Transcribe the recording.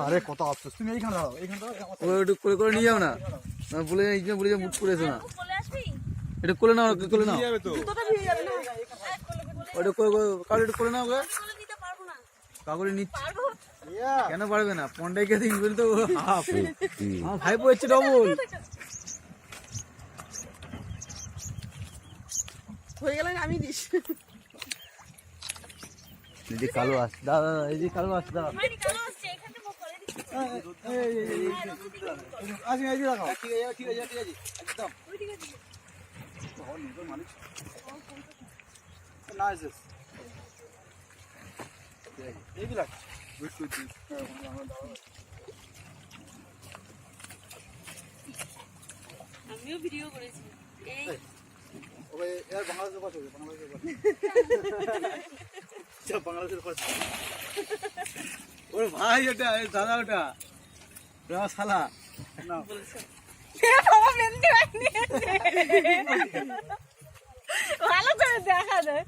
আরে কত আফসোস, তুমি এইখানে দাঁড়াও, এইখানে দাঁড়াও। ওই একটু কোলে করে নিয়ে যাও না, বলে বলে যা মুট করেছো না, এটা কোলে নাও, কোলে নাও, ওটা কাউরে একটু কোলে নাও, কাকুরে নিচ্ছে কেন পারবে না, পন্ডাইকে দিন বলি তো হাফ, আমার ভাই পড়ছে ডবল হয়ে গেলেন আমি দিস। এই যে কালো আসছে, দাদা এই যে কালো আসছে, দাদা আসি এই যে রাখো। ঠিক আছে একদম নাইস এইগুলা আমিও ভিডিও করেছি। এই ওই এর বাংলাদেশের পাশে, বাংলাদেশের পাশে যা বাংলাদেশের পাশে। ওরে ভাই ওটা দাদা, ওটা শালা না ভালো করে দেখা যায়।